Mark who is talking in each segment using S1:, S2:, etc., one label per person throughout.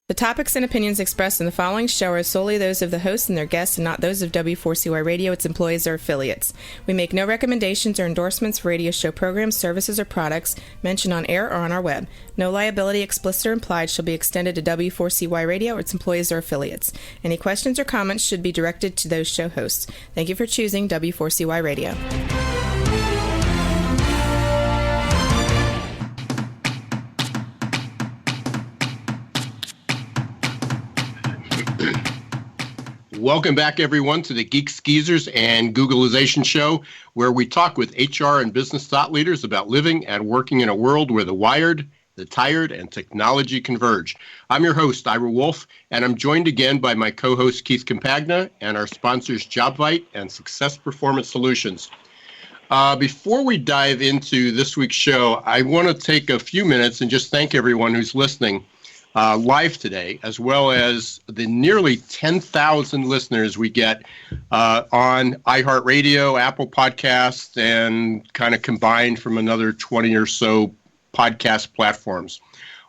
S1: The topics and opinions expressed in the following show are solely those of the host and their guests and not those of W4CY Radio, its employees, or affiliates. We make no recommendations or endorsements for radio show programs, services, or products mentioned on air or on our web. No liability, explicit or implied, shall be extended to W4CY Radio or its employees or affiliates. Any questions or comments should be directed to those show hosts. Thank you for choosing W4CY Radio.
S2: Welcome back, everyone, to the Geek Skeezers and Googleization show, where we talk with HR and business thought leaders about living and working in a world where the wired, the tired, and technology converge. I'm your host, Ira Wolf, and I'm joined again by my co-host, Keith Campagna, and our sponsors, JobVite and Success Performance Solutions. Before we dive into this week's show, I want to take a few minutes and just thank everyone who's listening live today, as well as the nearly 10,000 listeners we get on iHeartRadio, Apple Podcasts, and kind of combined from another 20 or so podcast platforms.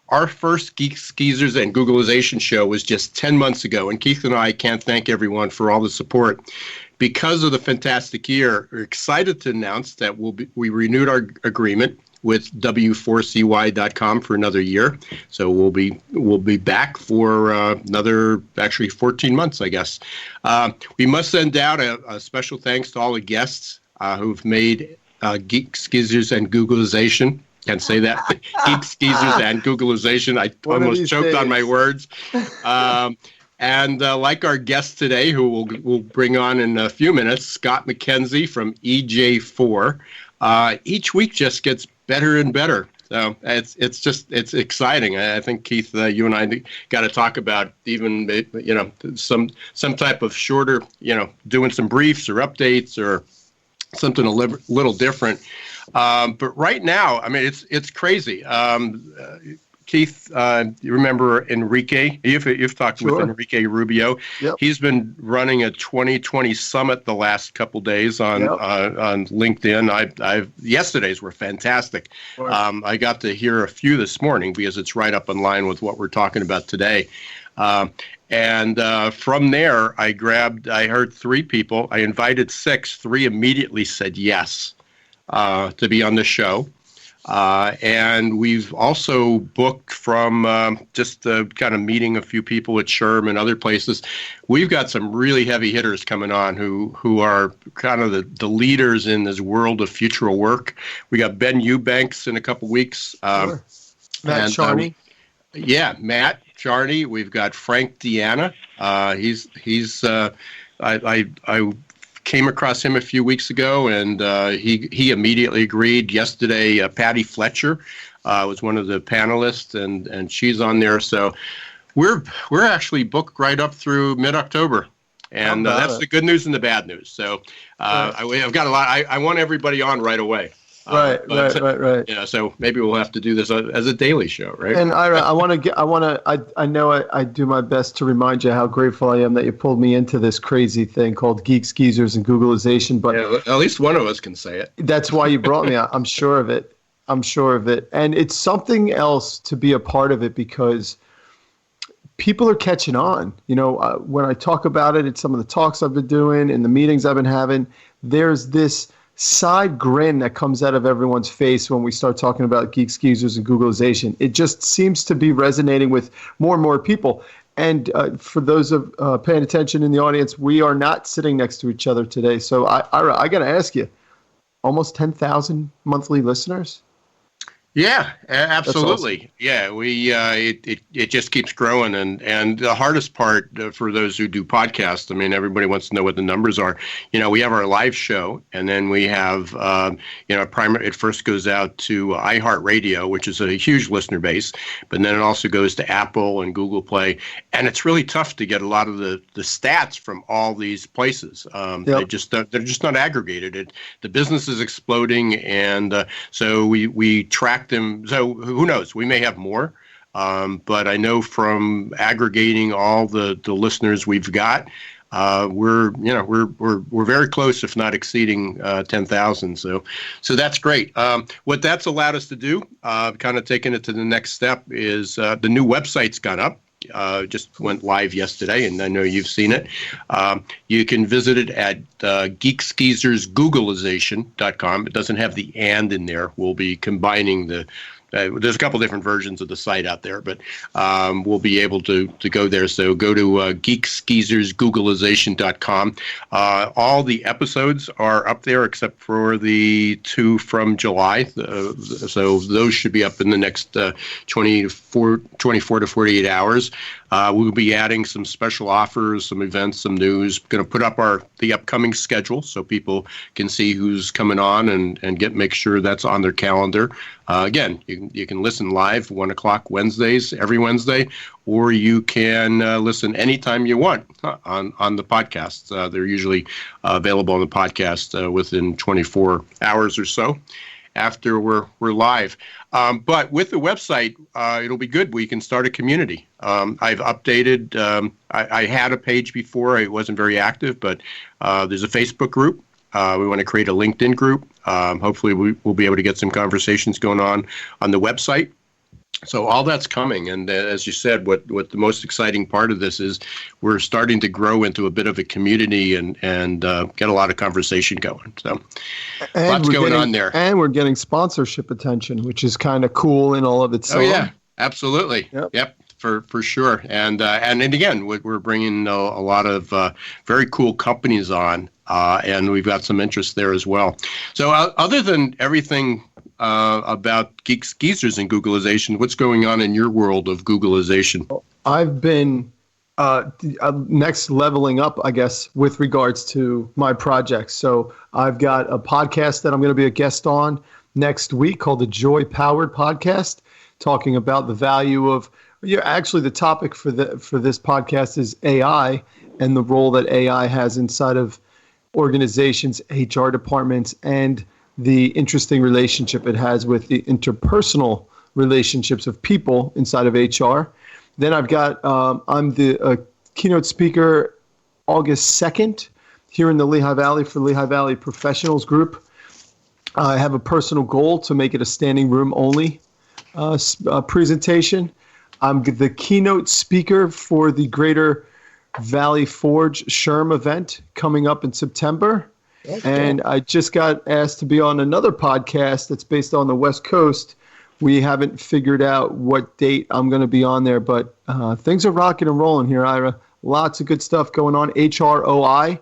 S2: Our first Geek Skeezers and Googleization show was just 10 months ago, and Keith and I can't thank everyone for all the support. Because of the fantastic year, we're excited to announce that we renewed our agreement with W4CY.com for another year. So we'll be back for another, actually 14 months, I guess. We must send out a special thanks to all the guests who've made Geek Skeezers and Googleization. Can't say that. Geek Skeezers and Googleization. I almost choked on my words. And like our guest today, who we'll bring on in a few minutes, Scott McKenzie from EJ4. Each week just gets better and better. So it's exciting. I think, Keith, you and I got to talk about even, some type of shorter, doing some briefs or updates or something a little different. But right now, I mean, it's crazy. Keith, you remember Enrique? You've talked with Enrique Rubio. Yep. He's been running a 2020 summit the last couple days on LinkedIn. Yesterday's were fantastic. I got to hear a few this morning because it's right up in line with what we're talking about today. And from there, I heard 3 people. I invited 6. 3 immediately said yes to be on the show. And we've also booked from just kind of meeting a few people at SHRM and other places. We've got some really heavy hitters coming on who are kind of the leaders in this world of future work. We got Ben Eubanks in a couple weeks.
S3: Matt Charney.
S2: Matt Charney. We've got Frank Deanna. I came across him a few weeks ago, and he immediately agreed. Yesterday, Patty Fletcher was one of the panelists, and she's on there. So we're actually booked right up through mid-October, and that's the good news and the bad news. So I've got a lot. I want everybody on right away.
S3: Right.
S2: Yeah, so maybe we'll have to do this as a daily show, right?
S3: And Ira, I know I do my best to remind you how grateful I am that you pulled me into this crazy thing called Geek Skeezers and Googleization. But
S2: at least one of us can say it.
S3: That's why you brought me. I'm sure of it. And it's something else to be a part of it because people are catching on. When I talk about it at some of the talks I've been doing and the meetings I've been having, there's this side grin that comes out of everyone's face when we start talking about Geek Skeezers and Googleization. It just seems to be resonating with more and more people. And for those of paying attention in the audience, we are not sitting next to each other today. So I got to ask you, almost 10,000 monthly listeners?
S2: Yeah, absolutely.
S3: Awesome.
S2: Yeah, we it just keeps growing, and the hardest part for those who do podcasts, I mean, everybody wants to know what the numbers are. We have our live show, and then we have it first goes out to iHeartRadio, which is a huge listener base, but then it also goes to Apple and Google Play, and it's really tough to get a lot of the stats from all these places. They're just not aggregated. The business is exploding, and so we track them. So who knows? We may have more, but I know from aggregating all the listeners we've got, we're very close, if not exceeding 10,000. So that's great. What that's allowed us to do, kind of taking it to the next step, is the new website's gone up. just went live yesterday, and I know you've seen it. You can visit it at geekskeezersgoogleization.com. It doesn't have the "and" in there. We'll be combining the there's a couple different versions of the site out there, but we'll be able to go there. So go to geekskeezersgoogleization.com. All the episodes are up there except for the 2 from July. So those should be up in the next 24 to 48 hours. We'll be adding some special offers, some events, some news. Going to put up the upcoming schedule so people can see who's coming on and make sure that's on their calendar. Again, you can listen live 1 o'clock Wednesdays, every Wednesday, or you can listen anytime you want on the podcasts. They're usually available on the podcast within 24 hours or so after we're live. But with the website, it'll be good. We can start a community. I've updated. I had a page before. It wasn't very active, but there's a Facebook group. We want to create a LinkedIn group. Hopefully, we'll be able to get some conversations going on the website. So all that's coming, and as you said, what the most exciting part of this is we're starting to grow into a bit of a community and get a lot of conversation going. So lots going on there.
S3: And we're getting sponsorship attention, which is kind of cool in all of itself.
S2: Oh, yeah, absolutely. Yep. For sure. And again, we're bringing a lot of very cool companies on, and we've got some interest there as well. So other than everything about Geeks Geezers and Googleization, what's going on in your world of Googleization?
S3: I've been next leveling up, I guess, with regards to my projects. So I've got a podcast that I'm going to be a guest on next week called the Joy Powered Podcast, talking about the value of actually the topic for this podcast is AI and the role that AI has inside of organizations, HR departments, and the interesting relationship it has with the interpersonal relationships of people inside of HR. Then I've got, I'm the keynote speaker August 2nd here in the Lehigh Valley for Lehigh Valley Professionals Group. I have a personal goal to make it a standing room only presentation. I'm the keynote speaker for the Greater Valley Forge SHRM event coming up in September. And I just got asked to be on another podcast that's based on the West Coast. We haven't figured out what date I'm going to be on there, but things are rocking and rolling here, Ira. Lots of good stuff going on. HROI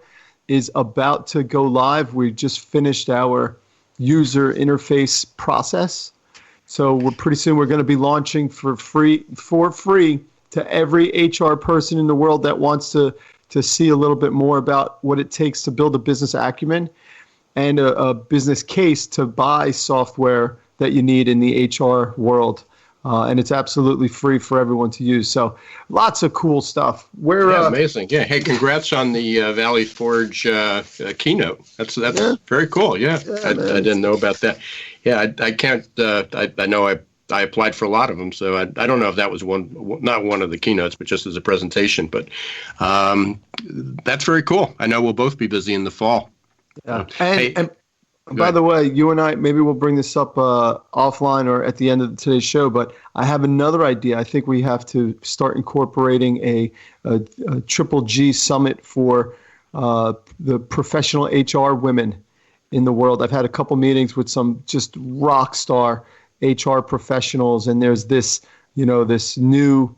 S3: is about to go live. We just finished our user interface process. So pretty soon we're going to be launching for free to every HR person in the world that wants to see a little bit more about what it takes to build a business acumen and a business case to buy software that you need in the HR world. And it's absolutely free for everyone to use. So lots of cool stuff.
S2: Amazing. Yeah. Hey, congrats on the Valley Forge keynote. That's very cool. Yeah. I didn't know about that. Yeah. I can't, I know I applied for a lot of them, so I don't know if that was not one of the keynotes, but just as a presentation. But that's very cool. I know we'll both be busy in the fall.
S3: Yeah. And by the way, you and I, maybe we'll bring this up offline or at the end of today's show, but I have another idea. I think we have to start incorporating a Triple G summit for the professional HR women in the world. I've had a couple meetings with some just rock star HR professionals, and there's this, this new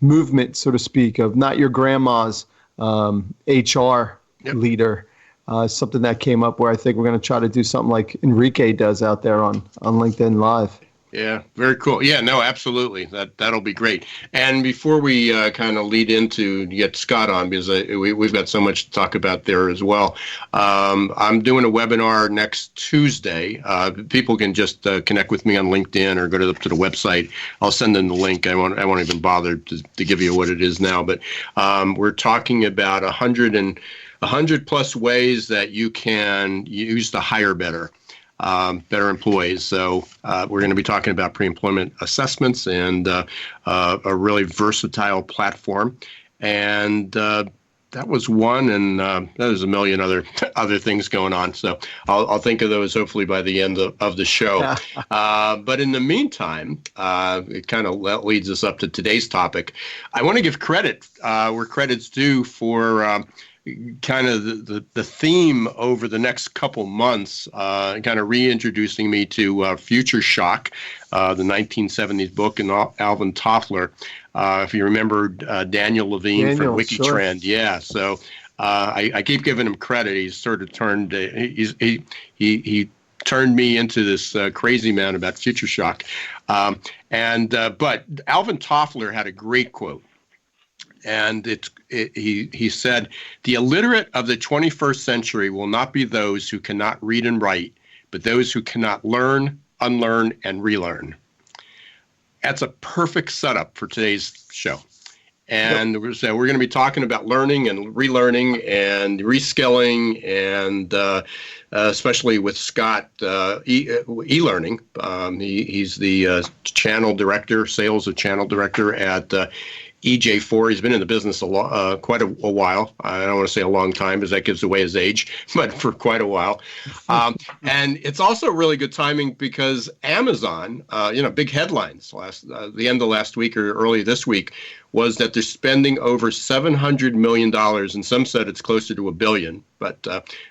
S3: movement, so to speak, of not your grandma's HR leader. Something that came up where I think we're going to try to do something like Enrique does out there on LinkedIn Live.
S2: Yeah, very cool. Yeah, no, absolutely. That'll be great. And before we kind of lead into get Scott on, because we've got so much to talk about there as well, I'm doing a webinar next Tuesday. People can just connect with me on LinkedIn or go to the website. I'll send them the link. I won't even bother to give you what it is now. But we're talking about 100 plus ways that you can use to hire better employees. So we're going to be talking about pre-employment assessments and a really versatile platform. And that was one, and there's a million other things going on. So I'll think of those hopefully by the end of the show. But in the meantime, it kind of leads us up to today's topic. I want to give credit where credit's due for kind of the theme over the next couple months, kind of reintroducing me to Future Shock, the 1970s book, and Alvin Toffler. If you remember Daniel Levine from Wikitrend, sure. Yeah. So I keep giving him credit. He's sort of turned he turned me into this crazy man about Future Shock. But Alvin Toffler had a great quote. And he said, "The illiterate of the 21st century will not be those who cannot read and write, but those who cannot learn, unlearn, and relearn." That's a perfect setup for today's show. And so we're going to be talking about learning and relearning and reskilling, and especially with Scott, eLearning. He's the channel director, sales and channel director at EJ4. He's been in the business quite a while. I don't want to say a long time, because that gives away his age, but for quite a while. And it's also really good timing because Amazon, big headlines the end of last week or early this week, was that they're spending over $700 million, and some said it's closer to $1 billion. But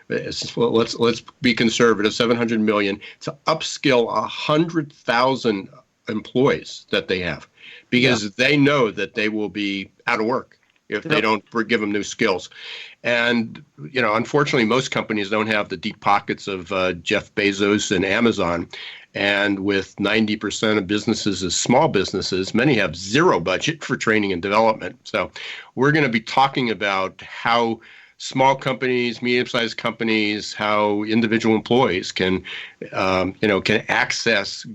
S2: let's be conservative, $700 million to upskill 100,000 employees that they have, because they know that they will be out of work if they don't give them new skills. And, unfortunately, most companies don't have the deep pockets of Jeff Bezos and Amazon. And with 90% of businesses as small businesses, many have zero budget for training and development. So we're going to be talking about how small companies, medium-sized companies, how individual employees can access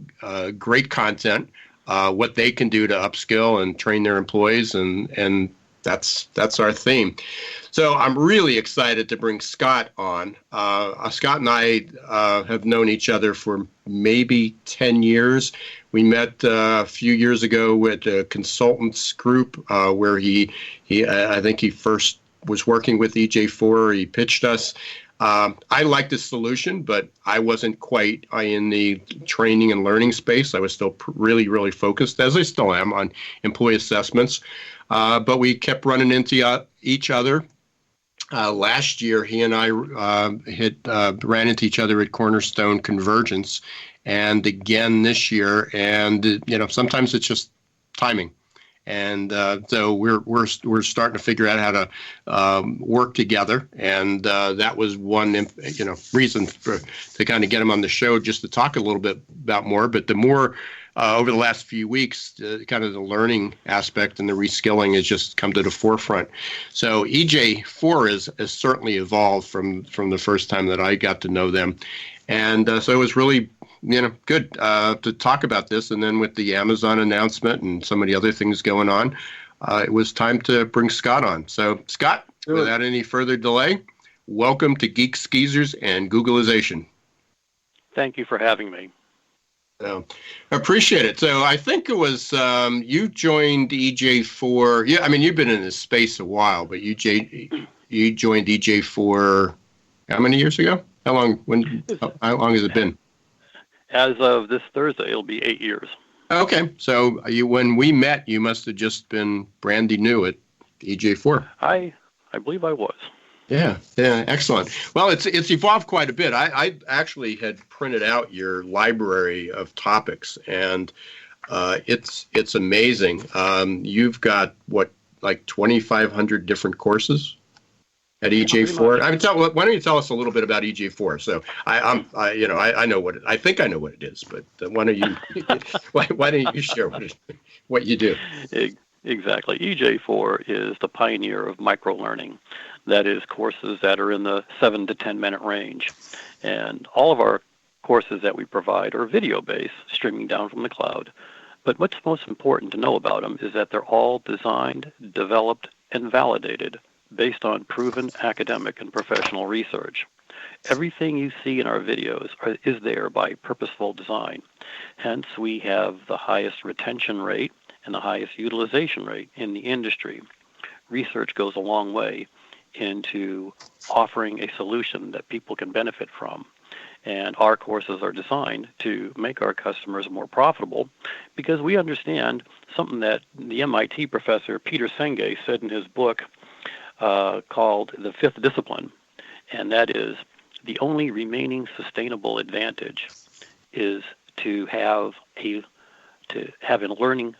S2: great content, what they can do to upskill and train their employees, and that's our theme. So I'm really excited to bring Scott on. Scott and I have known each other for maybe 10 years. We met a few years ago at a consultants group where I think he first was working with EJ4. He pitched us. I liked the solution, but I wasn't quite in the training and learning space. I was still really, really focused, as I still am, on employee assessments. But we kept running into each other. Last year, he and I ran into each other at Cornerstone Convergence, and again this year. And sometimes it's just timing. And so we're starting to figure out how to work together, and that was one reason to kind of get him on the show, just to talk a little bit about more. But the more over the last few weeks, kind of the learning aspect and the reskilling has just come to the forefront. So EJ4 has certainly evolved from the first time that I got to know them, and so it was really good to talk about this. And then with the Amazon announcement and some of the other things going on, it was time to bring Scott on. So, Scott, without any further delay, welcome to Geek Skeezers and Googleization.
S4: Thank you for having me.
S2: I appreciate it. So I think it was you joined EJ4. Yeah, I mean, you've been in this space a while, but you joined EJ4 how many years ago? How long has it been?
S4: As of this Thursday, it'll be 8 years. Okay.
S2: So when we met, you must have just been brandy new at EJ4.
S4: I believe I was.
S2: Yeah, excellent. Well, it's evolved quite a bit. I actually had printed out your library of topics, and it's amazing. You've got like 2,500 different courses at EJ4. Why don't you tell us a little bit about EJ4? So I know what I think I know what it is, but why don't you share what you do?
S4: Exactly. EJ4 is the pioneer of microlearning. That is, courses that are in the 7 to 10 minute range. And all of our courses that we provide are video-based, streaming down from the cloud. But what's most important to know about them is that they're all designed, developed, and validated based on proven academic and professional research. Everything you see in our videos is there by purposeful design. Hence, we have the highest retention rate and the highest utilization rate in the industry. Research goes a long way into offering a solution that people can benefit from. And our courses are designed to make our customers more profitable because we understand something that the MIT professor Peter Senge said in his book called The Fifth Discipline, and that is the only remaining sustainable advantage is to have a learning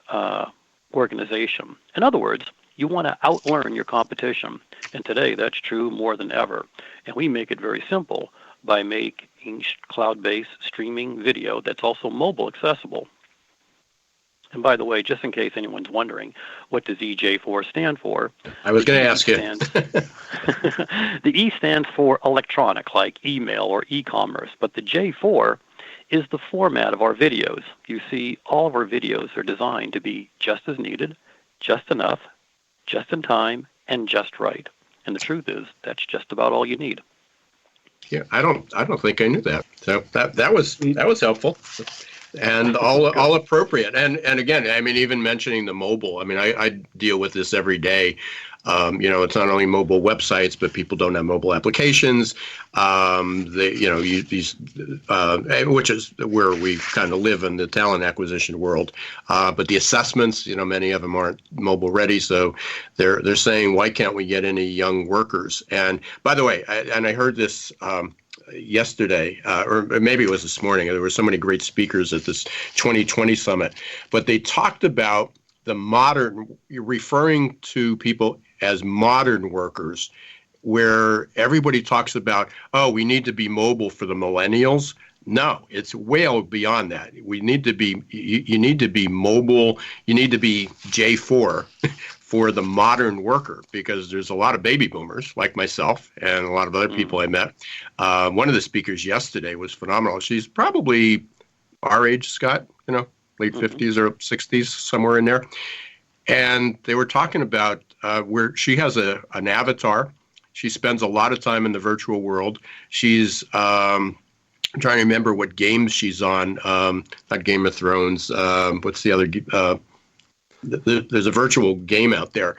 S4: organization. In other words, you want to outlearn your competition, and today that's true more than ever. And we make it very simple by making cloud-based streaming video that's also mobile accessible. And by the way, just in case anyone's wondering, what does EJ4 stand for?
S2: I was going to ask you.
S4: The E stands for electronic, like email or e-commerce, but the J4 is the format of our videos. You see, all of our videos are designed to be just as needed, just enough, just in time, and just right. And the truth is, that's just about all you need.
S2: Yeah, I don't think I knew that. So that was helpful, and all appropriate. And again, I mean, even mentioning the mobile. I mean, I deal with this every day. It's not only mobile websites, but people don't have mobile applications. Which is where we kind of live in the talent acquisition world. But the assessments, many of them aren't mobile ready. So they're saying, why can't we get any young workers? And by the way, I heard this yesterday, or maybe it was this morning. There were so many great speakers at this 2020 summit, but they talked about the modern, referring to people as modern workers, where everybody talks about, we need to be mobile for the millennials. No, it's way beyond that. You need to be mobile. You need to be J4 for the modern worker, because there's a lot of baby boomers like myself and a lot of other people I met. One of the speakers yesterday was phenomenal. She's probably our age, Scott, late 50s or 60s, somewhere in there. And they were talking about where she has an avatar. She spends a lot of time in the virtual world. She's I'm trying to remember what games she's on. Not Game of Thrones. What's the other? There's a virtual game out there,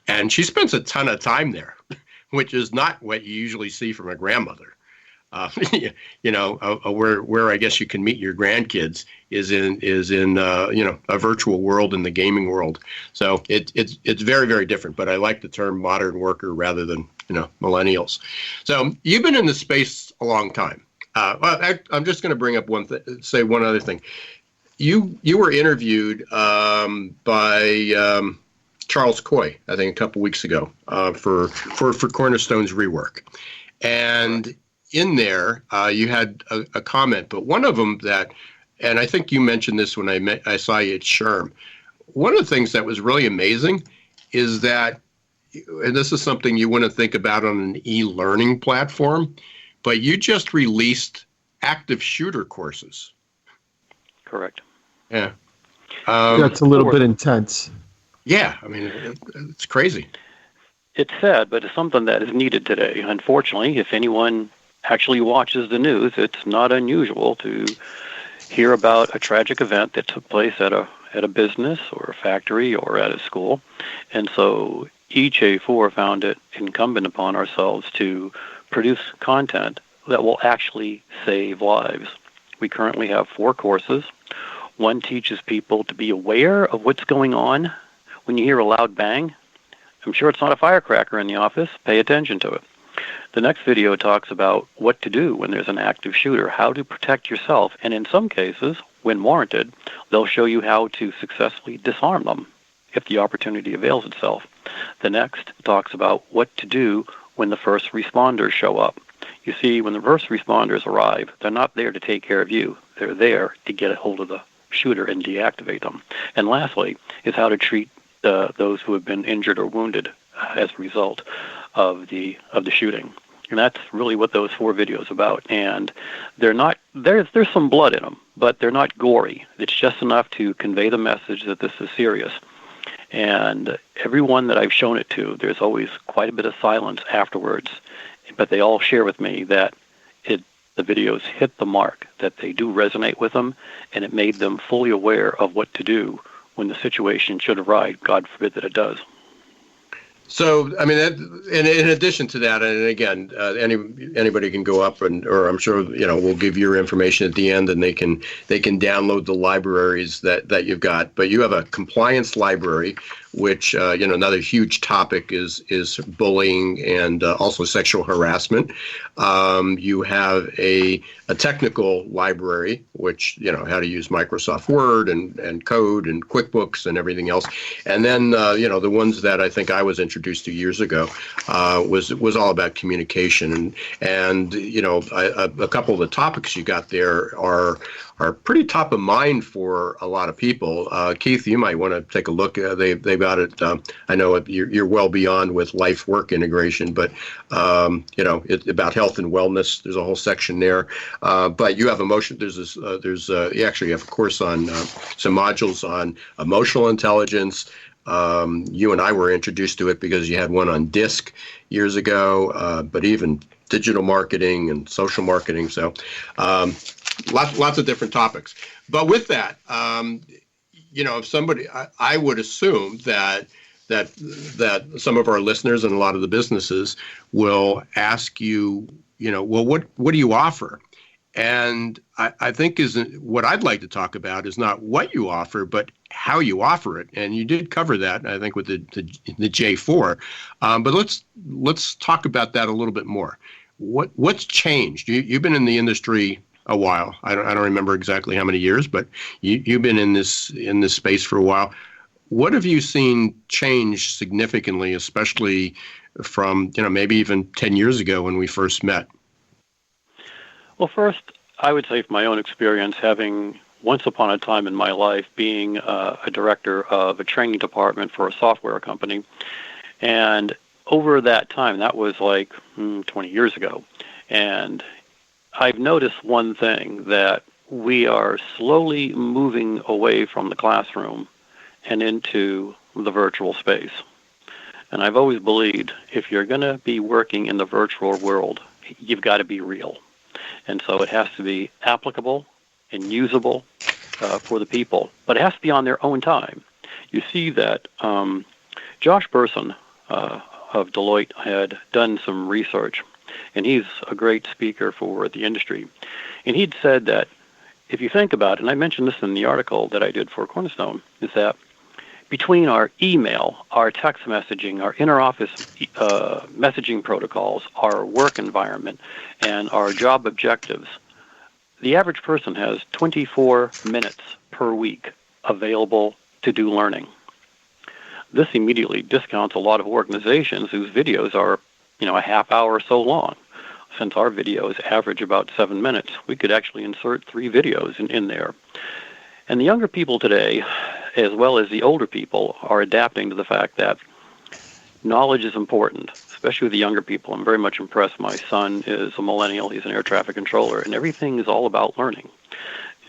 S2: and she spends a ton of time there, which is not what you usually see from a grandmother. Where I guess you can meet your grandkids is in a virtual world in the gaming world. So it's very, very different. But I like the term modern worker rather than millennials. So you've been in the space a long time. I'm just going to bring up say one other thing. You were interviewed by Charles Coy, I think, a couple weeks ago for Cornerstone's rework, and in there, you had a comment, but one of them and I think you mentioned this when I saw you at SHRM. One of the things that was really amazing is that, and this is something you want to think about on an e-learning platform, but you just released active shooter courses.
S4: Correct.
S2: Yeah.
S3: That's a little bit intense.
S2: Yeah, I mean, it's crazy.
S4: It's sad, but it's something that is needed today. Unfortunately, if anyone actually watches the news, it's not unusual to hear about a tragic event that took place at a business or a factory or at a school. And so EJ4 found it incumbent upon ourselves to produce content that will actually save lives. We currently have 4 courses. One teaches people to be aware of what's going on when you hear a loud bang. I'm sure it's not a firecracker in the office. Pay attention to it. The next video talks about what to do when there's an active shooter, how to protect yourself, and in some cases, when warranted, they'll show you how to successfully disarm them if the opportunity avails itself. The next talks about what to do when the first responders show up. You see, when the first responders arrive, they're not there to take care of you. They're there to get a hold of the shooter and deactivate them. And lastly is how to treat those who have been injured or wounded as a result of the shooting. And that's really what those 4 videos about. And they're not there's some blood in them, but they're not gory. It's just enough to convey the message that this is serious. And everyone that I've shown it to, there's always quite a bit of silence afterwards, but they all share with me that the videos hit the mark, that they do resonate with them, and it made them fully aware of what to do when the situation should arise. God forbid that it does.
S2: So, I mean, in addition to that, and again, anybody can go up or I'm sure we'll give your information at the end, and they can download the libraries that you've got. But you have a compliance library, which another huge topic is bullying and also sexual harassment. You have a technical library, which how to use Microsoft Word and code and QuickBooks and everything else, and then the ones that I think I was introduced to years ago was all about communication, and a couple of the topics you got there are pretty top of mind for a lot of people. Keith, you might want to take a look. They've got it. I know you're well beyond with life-work integration, but it's about health and wellness. There's a whole section there. But you have emotion. You actually have a course on some modules on emotional intelligence. You and I were introduced to it because you had one on DISC years ago, but even digital marketing and social marketing. So lots of different topics. But with that, if somebody, I would assume that some of our listeners and a lot of the businesses will ask you, well, what do you offer? And I think what I'd like to talk about is not what you offer, but how you offer it. And you did cover that, I think, with the J4. But let's talk about that a little bit more. What's changed? You've been in the industry a while. I don't remember exactly how many years, but you've been in this space for a while. What have you seen change significantly, especially from maybe even 10 years ago when we first met?
S4: Well, first, I would say from my own experience, having once upon a time in my life being a director of a training department for a software company, and over that time, that was like 20 years ago, and I've noticed one thing, that we are slowly moving away from the classroom and into the virtual space. And I've always believed if you're going to be working in the virtual world, you've got to be real. And so it has to be applicable and usable for the people, but it has to be on their own time. You see that Josh Burson of Deloitte had done some research, and he's a great speaker for the industry. And he'd said that if you think about it, and I mentioned this in the article that I did for Cornerstone, is that between our email, our text messaging, our inter-office messaging protocols, our work environment, and our job objectives, the average person has 24 minutes per week available to do learning. This immediately discounts a lot of organizations whose videos are, a half hour or so long. Since our videos average about 7 minutes, we could actually insert 3 videos in there. And the younger people today, as well as the older people, are adapting to the fact that knowledge is important, especially with the younger people. I'm very much impressed. My son is a millennial. He's an air traffic controller, and everything is all about learning.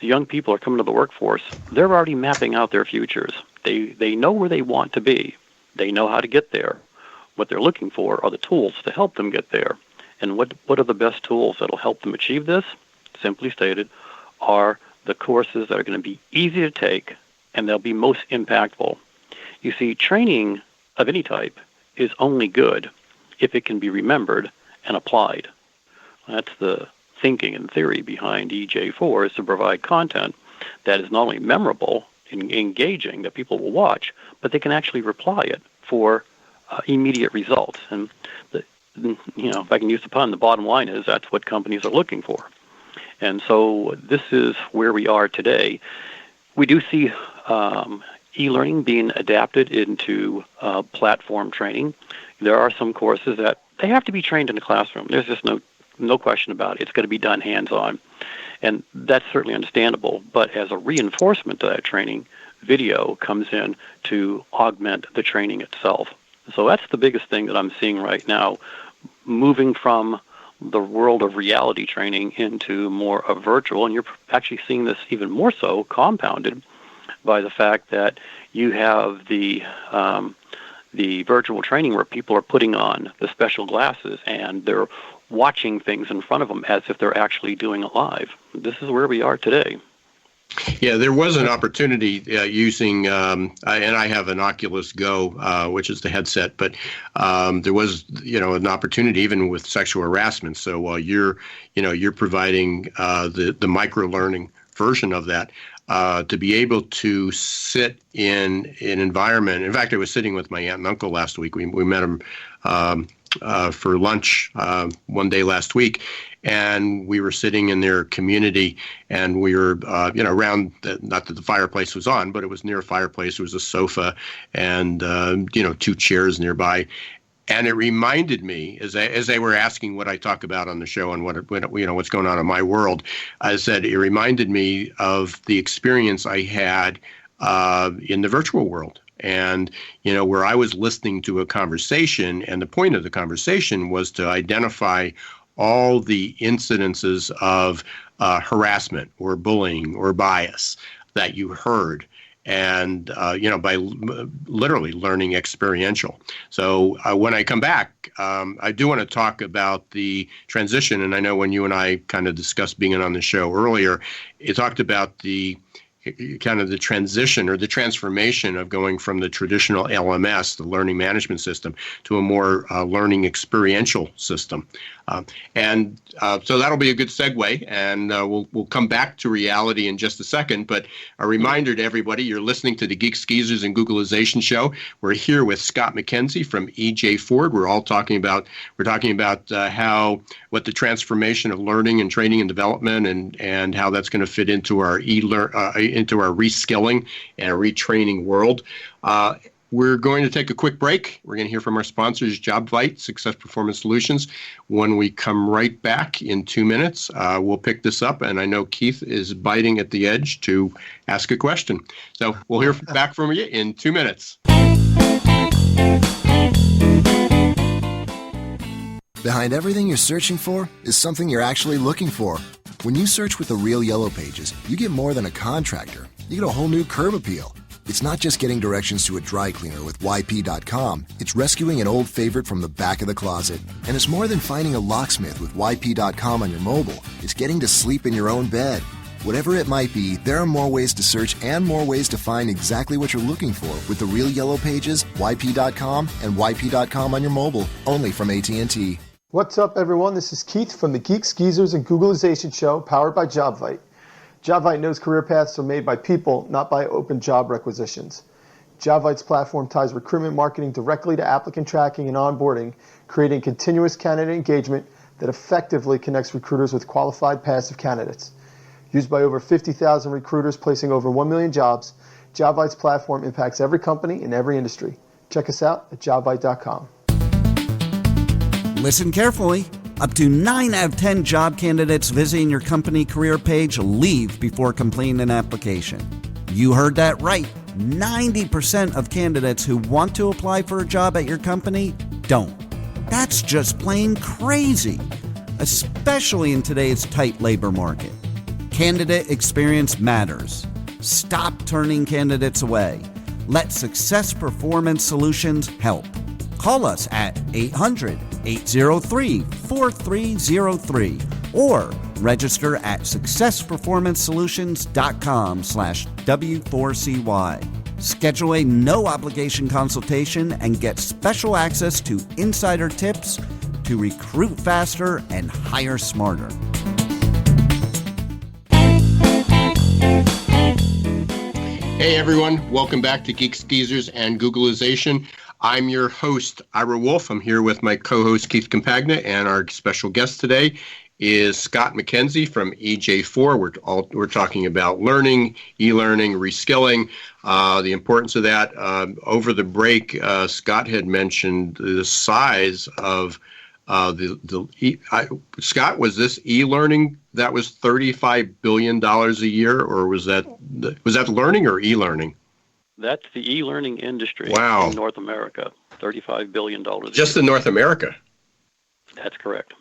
S4: The young people are coming to the workforce. They're already mapping out their futures. They know where they want to be. They know how to get there. What they're looking for are the tools to help them get there. And what are the best tools that will help them achieve this? Simply stated, are the courses that are going to be easy to take and they'll be most impactful. You see, training of any type is only good if it can be remembered and applied. That's the thinking and theory behind EJ4, is to provide content that is not only memorable and engaging that people will watch, but they can actually reply it for immediate results. And if I can use the pun, the bottom line is that's what companies are looking for. And so this is where we are today. We do see e-learning being adapted into platform training. There are some courses that they have to be trained in the classroom. There's just no question about it. It's going to be done hands-on. And that's certainly understandable. But as a reinforcement to that training, video comes in to augment the training itself. So that's the biggest thing that I'm seeing right now, moving from the world of reality training into more of virtual. And you're actually seeing this even more so compounded by the fact that you have the virtual training where people are putting on the special glasses and they're watching things in front of them as if they're actually doing it live. This is where we are today.
S2: Yeah, there was an opportunity using, and I have an Oculus Go, which is the headset, but there was, an opportunity even with sexual harassment. So while you're providing the micro learning version of that, to be able to sit in an environment. In fact, I was sitting with my aunt and uncle last week. We met them for lunch one day last week, and we were sitting in their community, and we were, around, not that the fireplace was on, but it was near a fireplace. There was a sofa and, 2 chairs nearby. And it reminded me, as they were asking what I talk about on the show and what's going on in my world, I said it reminded me of the experience I had in the virtual world. And, where I was listening to a conversation, and the point of the conversation was to identify all the incidences of harassment or bullying or bias that you heard. And, by literally learning experiential. So when I come back, I do want to talk about the transition. And I know when you and I kind of discussed being on the show earlier, it talked about the kind of the transition or the transformation of going from the traditional LMS, the learning management system, to a more learning experiential system. So that'll be a good segue, and we'll come back to reality in just a second. But a reminder to everybody, you're listening to the Geeks, Geezers, and Googlization show. We're here with Scott McKenzie from EJ Ford. We're talking about what the transformation of learning and training and development and how that's going to fit into our into our reskilling and retraining world. We're going to take a quick break. We're going to hear from our sponsors, JobVite, Success Performance Solutions. When we come right back in 2 minutes, we'll pick this up, and I know Keith is biting at the edge to ask a question. So we'll hear back from you in 2 minutes.
S5: Behind everything you're searching for is something you're actually looking for. When you search with the Real Yellow Pages, you get more than a contractor. You get a whole new curb appeal. It's not just getting directions to a dry cleaner with YP.com. It's rescuing an old favorite from the back of the closet. And it's more than finding a locksmith with YP.com on your mobile. It's getting to sleep in your own bed. Whatever it might be, there are more ways to search and more ways to find exactly what you're looking for with the Real Yellow Pages, YP.com, and YP.com on your mobile, only from AT&T.
S3: What's up, everyone? This is Keith from the Geeks, Geezers, and Googlization show, powered by JobVite. JobVite knows career paths are made by people, not by open job requisitions. JobVite's platform ties recruitment marketing directly to applicant tracking and onboarding, creating continuous candidate engagement that effectively connects recruiters with qualified passive candidates. Used by over 50,000 recruiters placing over 1 million jobs, JobVite's platform impacts every company in every industry. Check us out at jobvite.com.
S6: Listen carefully. Up to 9 out of 10 job candidates visiting your company career page leave before completing an application. You heard that right. 90% of candidates who want to apply for a job at your company don't. That's just plain crazy, especially in today's tight labor market. Candidate experience matters. Stop turning candidates away. Let Success Performance Solutions help. Call us at 800-803-4303 or register at successperformancesolutions.com/W4CY. Schedule a no-obligation consultation and get special access to insider tips to recruit faster and hire smarter.
S2: Hey everyone, welcome back to Geeks, Geezers, and Googlization. I'm your host, Ira Wolf. I'm here with my co-host, Keith Compagna, and our special guest today is Scott McKenzie from EJ4. We're talking about learning, e-learning, reskilling, the importance of that. Over the break, Scott had mentioned the size of Scott, was this e-learning that was $35 billion a year, or was that learning or e-learning?
S4: That's the e-learning industry
S2: Wow.
S4: in North America, $35 billion a
S2: Just
S4: year.
S2: in North America?
S4: That's correct.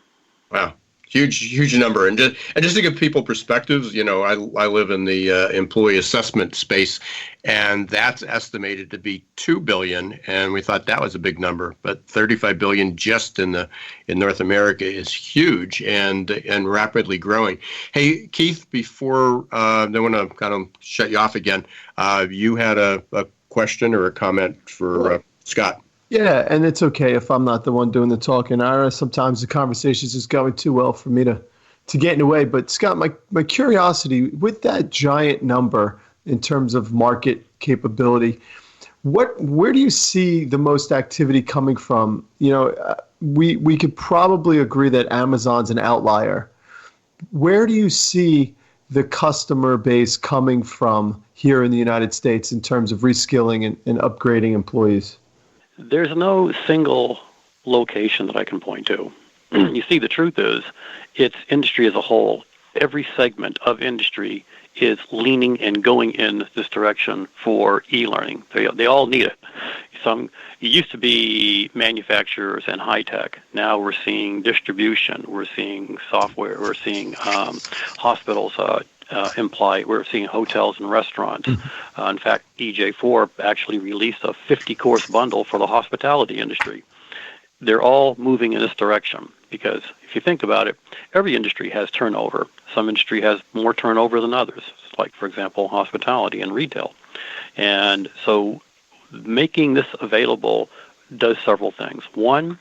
S2: Wow. Huge number. And just to give people perspectives, I live in the employee assessment space, and that's estimated to be $2 billion, and we thought that was a big number. But $35 billion just in North America is huge and rapidly growing. Hey, Keith, before I want to kind of shut you off again, you had a question or a comment for Scott.
S3: Yeah, and it's okay if I'm not the one doing the talking. Sometimes the conversation is just going too well for me to get in the way. But Scott, my curiosity, with that giant number in terms of market capability, where do you see the most activity coming from? We could probably agree that Amazon's an outlier. Where do you see the customer base coming from here in the United States in terms of reskilling and upgrading employees?
S4: There's no single location that I can point to. You see, the truth is, it's industry as a whole. Every segment of industry is leaning and going in this direction for e-learning. They all need it. It used to be manufacturers and high tech. Now we're seeing distribution. We're seeing software. We're seeing hospitals. We're seeing hotels and restaurants. In fact, DJ4 actually released a 50-course bundle for the hospitality industry. They're all moving in this direction because if you think about it, every industry has turnover. Some industry has more turnover than others, like, for example, hospitality and retail. And so making this available does several things. One,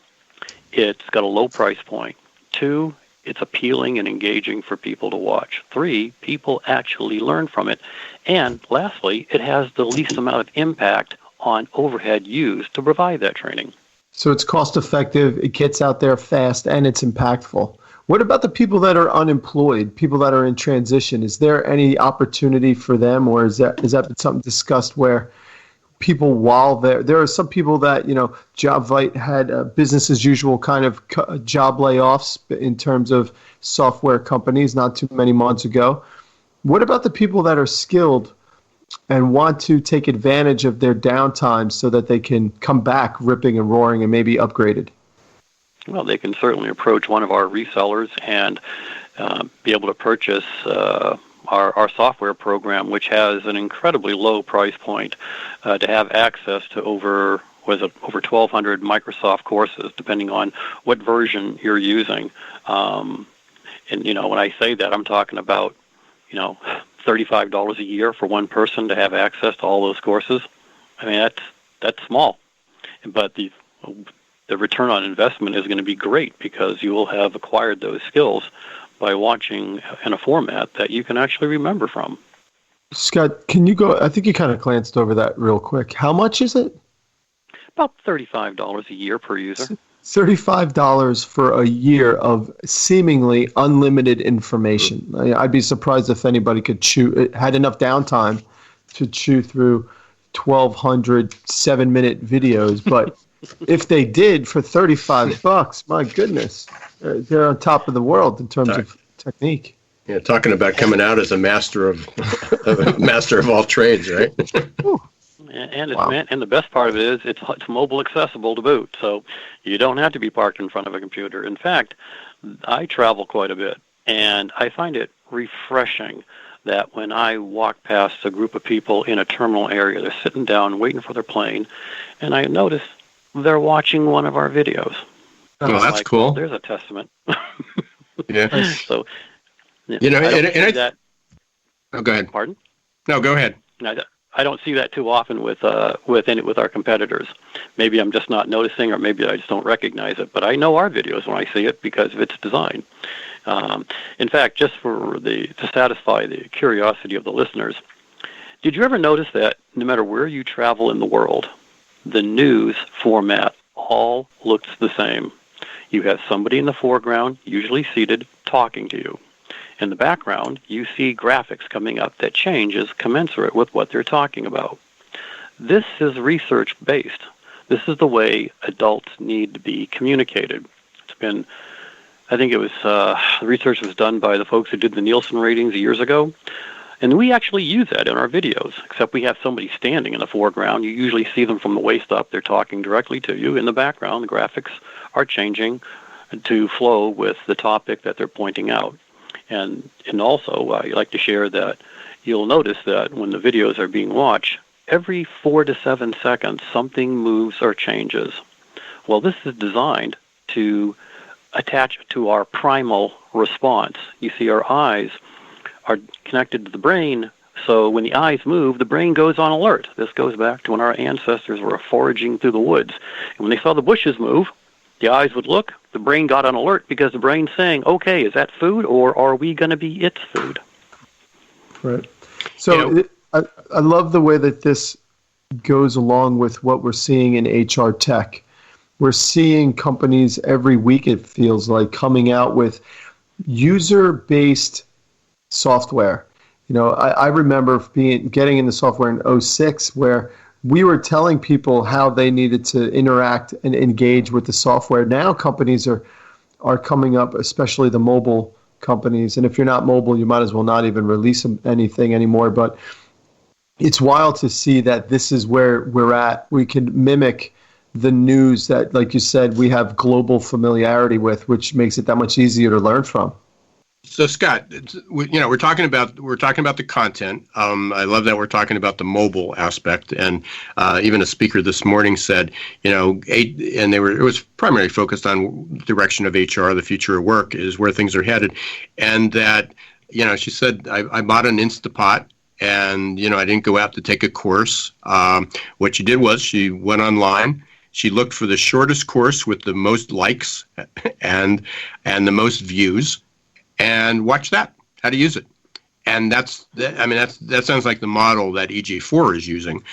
S4: it's got a low price point. Two, it's appealing and engaging for people to watch. 3, people actually learn from it. And lastly, it has the least amount of impact on overhead used to provide that training.
S3: So it's cost effective, it gets out there fast, and it's impactful. What about the people that are unemployed, people that are in transition? Is there any opportunity for them, or is that been something discussed where people, while there are some people that, JobVite had business as usual kind of job layoffs in terms of software companies not too many months ago. What about the people that are skilled and want to take advantage of their downtime so that they can come back ripping and roaring and maybe upgraded?
S4: Well, they can certainly approach one of our resellers and be able to purchase our software program, which has an incredibly low price point, to have access to over 1,200 Microsoft courses, depending on what version you're using. And when I say that, I'm talking about $35 a year for one person to have access to all those courses. I mean, that's small, but the return on investment is going to be great because you will have acquired those skills by watching in a format that you can actually remember from.
S3: Scott, can you go? I think you kind of glanced over that real quick. How much is it?
S4: About $35 a year per user.
S3: $35 for a year of seemingly unlimited information. I'd be surprised if anybody had enough downtime to chew through 1,200 7-minute videos. But if they did for $35, my goodness, they're on top of the world in terms of technique.
S2: Yeah, talking about coming out as a master of all trades, right?
S4: And the best part of it is it's mobile accessible to boot, so you don't have to be parked in front of a computer. In fact, I travel quite a bit, and I find it refreshing that when I walk past a group of people in a terminal area, they're sitting down waiting for their plane, and I notice they're watching one of our videos.
S2: Oh, that's cool.
S4: Well, there's a testament.
S2: Yeah.
S4: So,
S2: oh, go ahead.
S4: Pardon?
S2: No, go ahead.
S4: I don't see that too often with our competitors. Maybe I'm just not noticing, or maybe I just don't recognize it. But I know our videos when I see it because of its design. In fact, just to satisfy the curiosity of the listeners, did you ever notice that no matter where you travel in the world, the news format all looks the same? You have somebody in the foreground, usually seated, talking to you. In the background, you see graphics coming up that changes commensurate with what they're talking about. This is research-based. This is the way adults need to be communicated. I think it was, the research was done by the folks who did the Nielsen ratings years ago, and we actually use that in our videos, except we have somebody standing in the foreground. You usually see them from the waist up. They're talking directly to you. In the background, the graphics are changing to flow with the topic that they're pointing out. And also, I like to share that you'll notice that when the videos are being watched, every 4 to 7 seconds, something moves or changes. Well, this is designed to attach to our primal response. You see, our eyes are connected to the brain, so when the eyes move, the brain goes on alert. This goes back to when our ancestors were foraging through the woods. And when they saw the bushes move, the eyes would look, the brain got on alert because the brain's saying, okay, is that food or are we going to be its food?
S3: Right. So I love the way that this goes along with what we're seeing in HR tech. We're seeing companies every week, it feels like, coming out with user-based software. I remember getting into software in 2006 where we were telling people how they needed to interact and engage with the software. Now companies are coming up, especially the mobile companies. And if you're not mobile, you might as well not even release anything anymore. But it's wild to see that this is where we're at. We can mimic the news that, like you said, we have global familiarity with, which makes it that much easier to learn from.
S2: So Scott, we're talking about the content. I love that we're talking about the mobile aspect, and even a speaker this morning said, it was primarily focused on direction of HR, the future of work is where things are headed, and that she said I bought an Instapot. And, I didn't go out to take a course. What she did was she went online. She looked for the shortest course with the most likes and the most views, and watched that, how to use it. And that sounds like the model that EJ4 is using.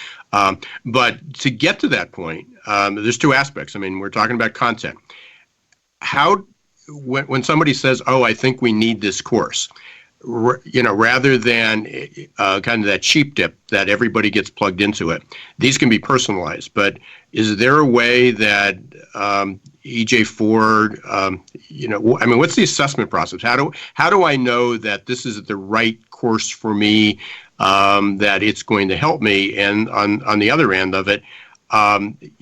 S2: But to get to that point, there's two aspects. We're talking about content. When somebody says, "Oh, I think we need this course," rather than kind of that cheap dip that everybody gets plugged into it. These can be personalized, but is there a way that EJ4, what's the assessment process? How do I know that this is the right course for me, that it's going to help me? And on the other end of it,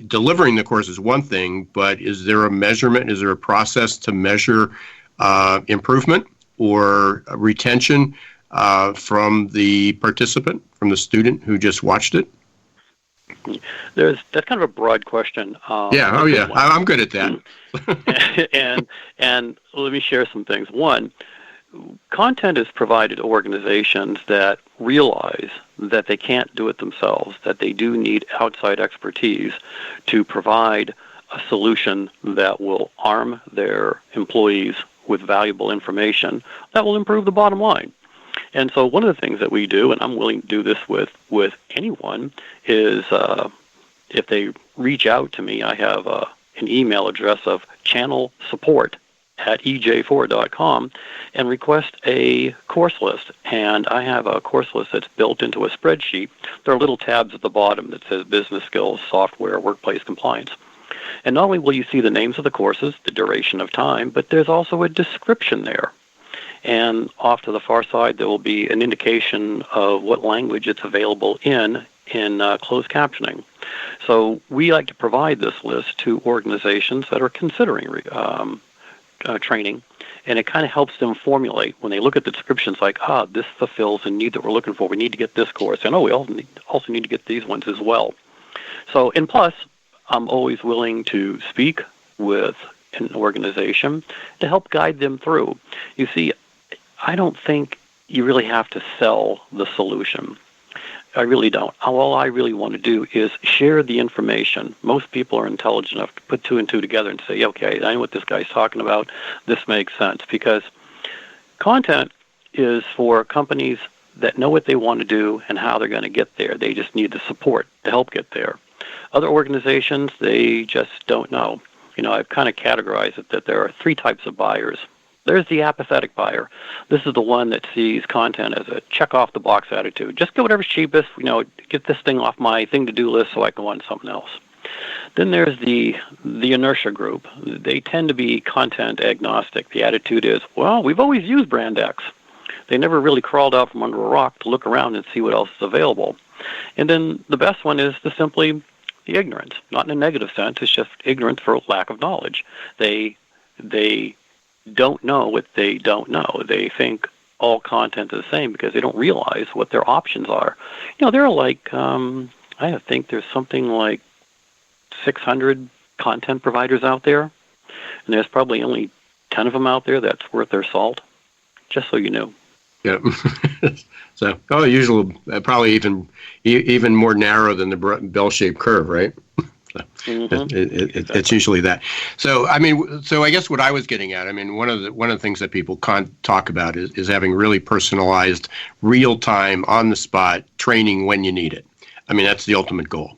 S2: delivering the course is one thing, but is there a measurement? Is there a process to measure improvement or retention from the participant, from the student who just watched it?
S4: That's kind of a broad question.
S2: I'm good at that.
S4: and let me share some things. One, content is provided to organizations that realize that they can't do it themselves, that they do need outside expertise to provide a solution that will arm their employees with valuable information that will improve the bottom line. And so one of the things that we do, and I'm willing to do this with anyone, is if they reach out to me, I have an email address of channelsupport@ej4.com and request a course list. And I have a course list that's built into a spreadsheet. There are little tabs at the bottom that says business skills, software, workplace compliance. And not only will you see the names of the courses, the duration of time, but there's also a description there. And off to the far side, there will be an indication of what language it's available in closed captioning. So we like to provide this list to organizations that are considering training, and it kind of helps them formulate. When they look at the descriptions, like, this fulfills a need that we're looking for. We need to get this course. And, we also need to get these ones as well. So, and plus, I'm always willing to speak with an organization to help guide them through. You see, I don't think you really have to sell the solution. I really don't. All I really want to do is share the information. Most people are intelligent enough to put two and two together and say, okay, I know what this guy's talking about. This makes sense. Because content is for companies that know what they want to do and how they're going to get there. They just need the support to help get there. Other organizations, they just don't know. I've kind of categorized it that there are three types of buyers. There's the apathetic buyer. This is the one that sees content as a check-off-the-box attitude. Just get whatever's cheapest, get this thing off my thing-to-do list so I can go on to something else. Then there's the inertia group. They tend to be content agnostic. The attitude is, well, we've always used Brand X. They never really crawled out from under a rock to look around and see what else is available. And then the best one is simply the ignorance, not in a negative sense. It's just ignorance for lack of knowledge. They they don't know what they don't know. They think all content is the same because they don't realize what their options are. There are like, I think there's something like 600 content providers out there, and there's probably only 10 of them out there that's worth their salt, just so you know.
S2: Yeah. So, usually probably even more narrow than the bell-shaped curve, right? It's usually that. So, I guess what I was getting at, one of the things that people can't talk about is having really personalized, real-time, on-the-spot training when you need it. That's the ultimate goal.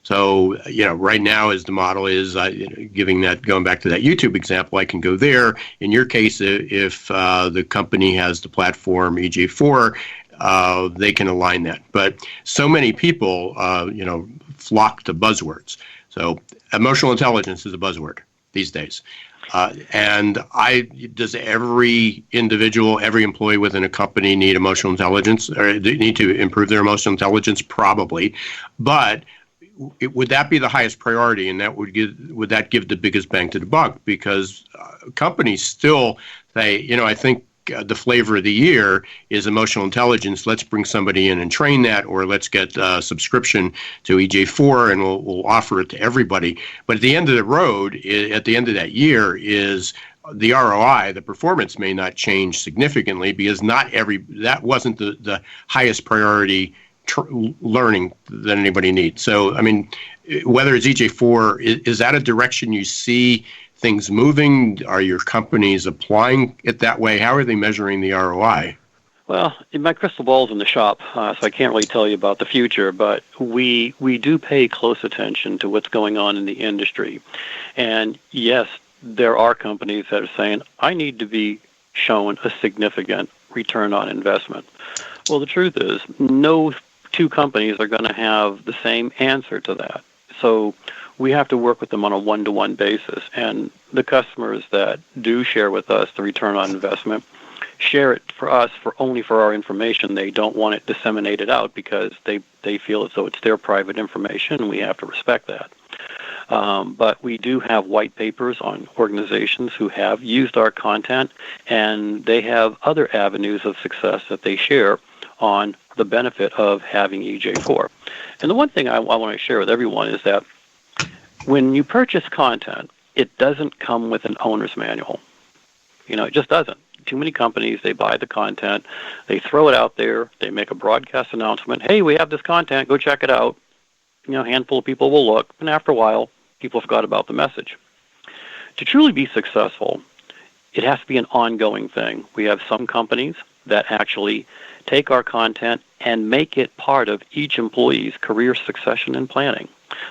S2: So, right now as the model is, going back to that YouTube example, I can go there. In your case, if the company has the platform EJ4, they can align that. But so many people, flock to buzzwords. So emotional intelligence is a buzzword these days. And does every individual, every employee within a company need emotional intelligence, or need to improve their emotional intelligence? Probably. But would that be the highest priority, and would that give the biggest bang to the buck? Because companies still say, I think the flavor of the year is emotional intelligence. Let's bring somebody in and train that, or let's get a subscription to EJ4 and we'll offer it to everybody. But at the end of the road, at the end of that year, is the ROI, the performance may not change significantly because that wasn't the highest priority learning that anybody needs. So, whether it's EJ4, is that a direction you see things moving? Are your companies applying it that way? How are they measuring the ROI?
S4: Well, my crystal ball's in the shop, so I can't really tell you about the future, but we do pay close attention to what's going on in the industry. And yes, there are companies that are saying, I need to be shown a significant return on investment. Well, the truth is, no two companies are going to have the same answer to that. So we have to work with them on a one-to-one basis. And the customers that do share with us the return on investment share it for us only for our information. They don't want it disseminated out because they feel as though it's their private information, and we have to respect that. But we do have white papers on organizations who have used our content, and they have other avenues of success that they share on the benefit of having EJ4. And the one thing I want to share with everyone is that when you purchase content, it doesn't come with an owner's manual. It just doesn't. Too many companies, they buy the content, they throw it out there, they make a broadcast announcement, hey, we have this content, go check it out. A handful of people will look, and after a while, people forgot about the message. To truly be successful, it has to be an ongoing thing. We have some companies that actually take our content and make it part of each employee's career succession and planning.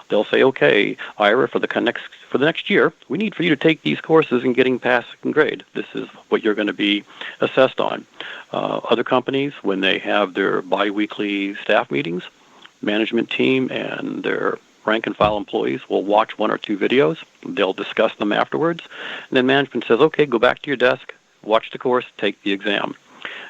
S4: They'll say, okay, Ira, for the next year, we need for you to take these courses and getting past second grade. This is what you're going to be assessed on. Other companies, when they have their biweekly staff meetings, management team and their rank and file employees will watch one or two videos. They'll discuss them afterwards. And then management says, okay, go back to your desk, watch the course, take the exam.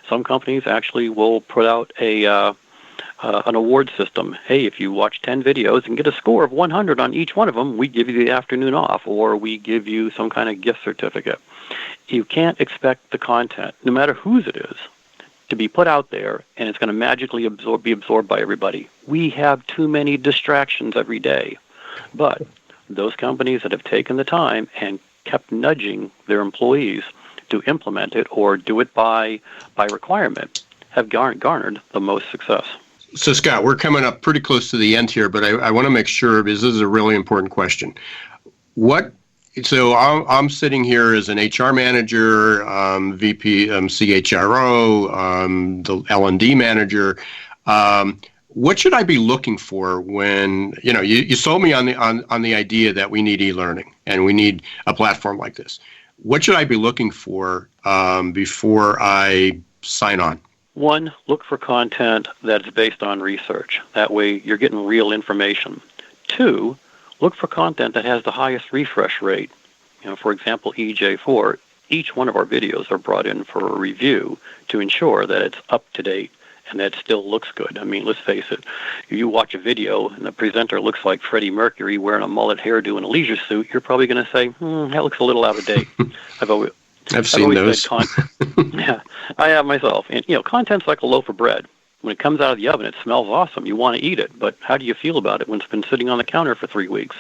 S4: Some companies actually will put out an award system. Hey, if you watch 10 videos and get a score of 100 on each one of them, we give you the afternoon off, or we give you some kind of gift certificate. You can't expect the content, no matter whose it is, to be put out there and it's going to magically be absorbed by everybody. We have too many distractions every day. But those companies that have taken the time and kept nudging their employees to implement it or do it by requirement have garnered the most success.
S2: So, Scott, we're coming up pretty close to the end here, but I want to make sure, because this is a really important question. So I'm sitting here as an HR manager, VP, CHRO, the L&D manager. What should I be looking for when, you sold me on the idea that we need e-learning and we need a platform like this. What should I be looking for before I sign on?
S4: One, look for content that's based on research. That way you're getting real information. Two, look for content that has the highest refresh rate. For example, EJ4, each one of our videos are brought in for a review to ensure that it's up to date and that still looks good. I mean, let's face it, if you watch a video and the presenter looks like Freddie Mercury wearing a mullet hairdo and a leisure suit, you're probably going to say, that looks a little out of date.
S2: I've seen those.
S4: Yeah, I have myself. And, content's like a loaf of bread. When it comes out of the oven, it smells awesome. You want to eat it, but how do you feel about it when it's been sitting on the counter for 3 weeks?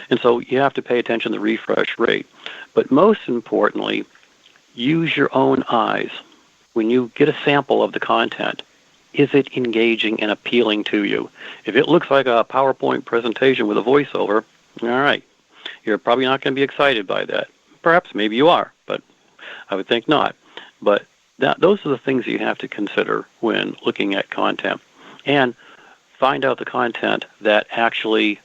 S4: And so you have to pay attention to the refresh rate. But most importantly, use your own eyes. When you get a sample of the content, is it engaging and appealing to you? If it looks like a PowerPoint presentation with a voiceover, all right, you're probably not going to be excited by that. Perhaps maybe you are, but I would think not. But those are the things you have to consider when looking at content. And find out the content that actually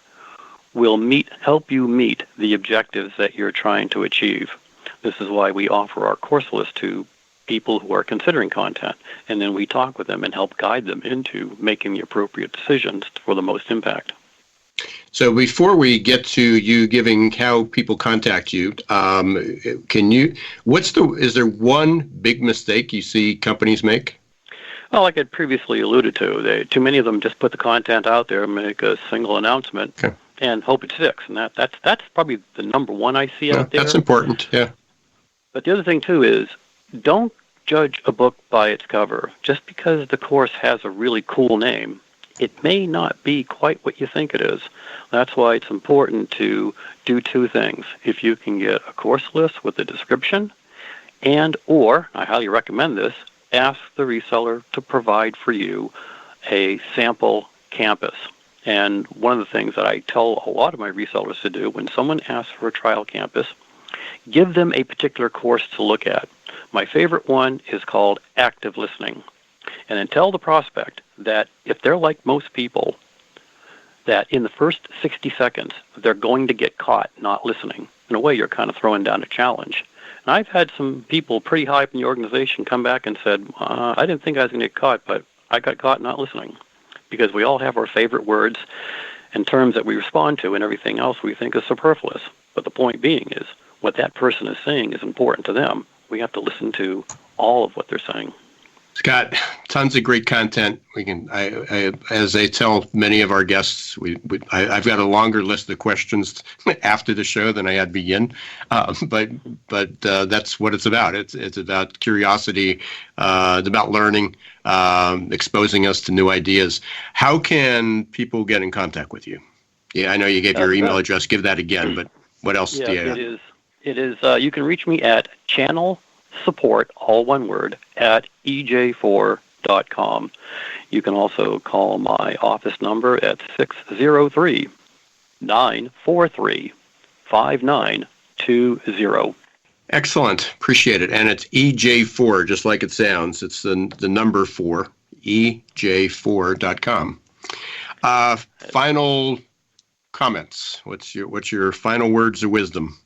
S4: will help you meet the objectives that you're trying to achieve. This is why we offer our course list to people who are considering content, and then we talk with them and help guide them into making the appropriate decisions for the most impact.
S2: So before we get to you giving how people contact you, is there one big mistake you see companies make?
S4: Well, like I previously alluded to, too many of them just put the content out there and make a single announcement and hope it sticks. And that's probably the number one I see out there.
S2: That's important, yeah.
S4: But the other thing, too, is don't judge a book by its cover. Just because the course has a really cool name, it may not be quite what you think it is. That's why it's important to do two things. If you can get a course list with a description, or, I highly recommend this, ask the reseller to provide for you a sample campus. And one of the things that I tell a lot of my resellers to do when someone asks for a trial campus, give them a particular course to look at. My favorite one is called Active Listening. And then tell the prospect that if they're like most people, that in the first 60 seconds, they're going to get caught not listening. In a way, you're kind of throwing down a challenge. And I've had some people pretty high up in the organization come back and said, I didn't think I was going to get caught, but I got caught not listening. Because we all have our favorite words and terms that we respond to, and everything else we think is superfluous. But the point being is, what that person is saying is important to them. We have to listen to all of what they're saying.
S2: Scott, tons of great content. As I tell many of our guests, I've got a longer list of questions after the show than I had begin. But that's what it's about. It's about curiosity. It's about learning, exposing us to new ideas. How can people get in contact with you? Yeah, I know you gave your email address. Give that again. But what else do you have?
S4: It is. You can reach me at channel support, all one word, at ej4.com. You can also call my office number at 603-943-5920.
S2: Excellent. Appreciate it. And it's EJ4, just like it sounds. It's the number 4, ej4.com. Final comments. What's your final words of wisdom?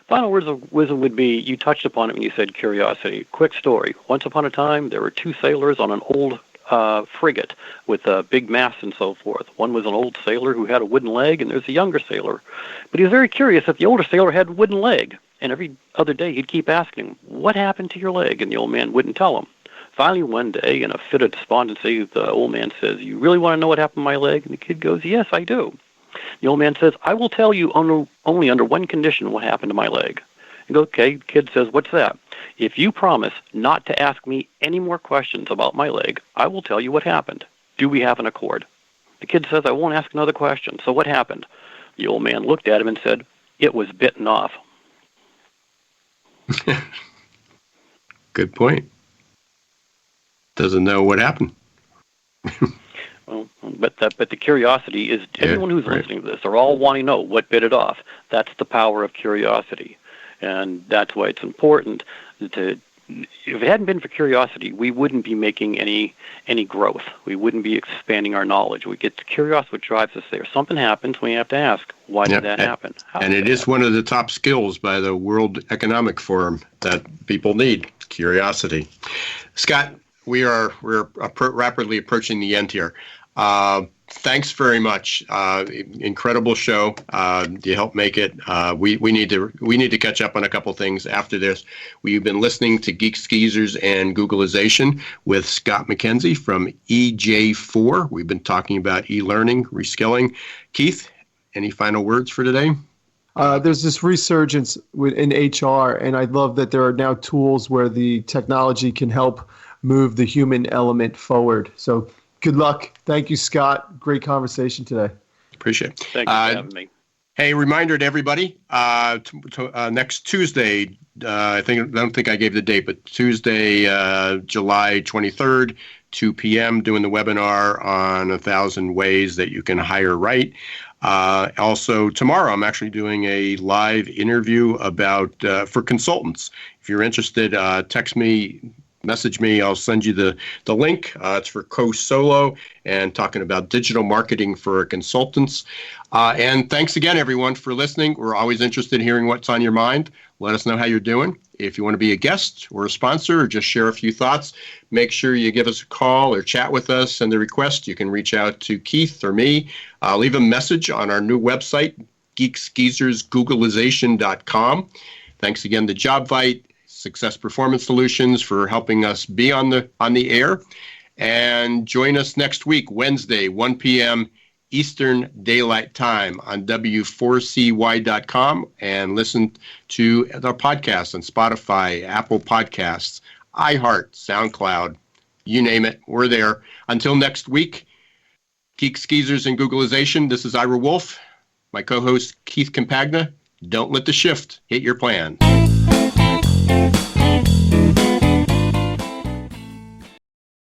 S4: Final words of wisdom would be, you touched upon it when you said curiosity. Quick story. Once upon a time, there were two sailors on an old frigate with a big mast and so forth. One was an old sailor who had a wooden leg, and there's a younger sailor. But he was very curious that the older sailor had a wooden leg. And every other day, he'd keep asking him, what happened to your leg? And the old man wouldn't tell him. Finally, one day, in a fit of despondency, the old man says, you really want to know what happened to my leg? And the kid goes, yes, I do. The old man says, I will tell you only under one condition what happened to my leg. And go, okay. The kid says, what's that? If you promise not to ask me any more questions about my leg, I will tell you what happened. Do we have an accord? The kid says, I won't ask another question. So what happened? The old man looked at him and said, it was bitten off.
S2: Good point. Doesn't know what happened.
S4: Well, but the curiosity is, everyone who's listening to this are all wanting to know what bit it off. That's the power of curiosity. And that's why it's important to, if it hadn't been for curiosity, we wouldn't be making any growth. We wouldn't be expanding our knowledge. We get curiosity, what drives us there. Something happens, we have to ask, why did that happen?
S2: And it is one of the top skills by the World Economic Forum that people need, curiosity. Scott, we're rapidly approaching the end here. Thanks very much. Incredible show. You helped make it. We need to catch up on a couple things after this. We've been listening to Geek Skeezers and Googleization with Scott McKenzie from EJ4. We've been talking about e-learning, reskilling. Keith, any final words for today?
S3: There's this resurgence in HR, and I love that there are now tools where the technology can help move the human element forward. So good luck. Thank you, Scott. Great conversation today.
S2: Appreciate it.
S4: Thank you for having me.
S2: Hey, reminder to everybody, next Tuesday, I don't think I gave the date, but Tuesday, July 23rd, 2 p.m., doing the webinar on 1,000 ways that you can hire right. Also, tomorrow, I'm actually doing a live interview about for consultants. If you're interested, text me, message me. I'll send you the link. It's for Co-Solo and talking about digital marketing for consultants. And thanks again, everyone, for listening. We're always interested in hearing what's on your mind. Let us know how you're doing. If you want to be a guest or a sponsor or just share a few thoughts, make sure you give us a call or chat with us. Send the request. You can reach out to Keith or me. Leave a message on our new website, geekskeezersgoogleization.com. Thanks again to JobVite, Success Performance Solutions, for helping us be on the air. And join us next week, Wednesday, 1 p.m. Eastern Daylight Time on W4CY.com, and listen to our podcast on Spotify, Apple Podcasts, iHeart, SoundCloud, you name it, we're there. Until next week, Geek Skeezers and Googleization, this is Ira Wolf, my co-host Keith Campagna. Don't let the shift hit your plan.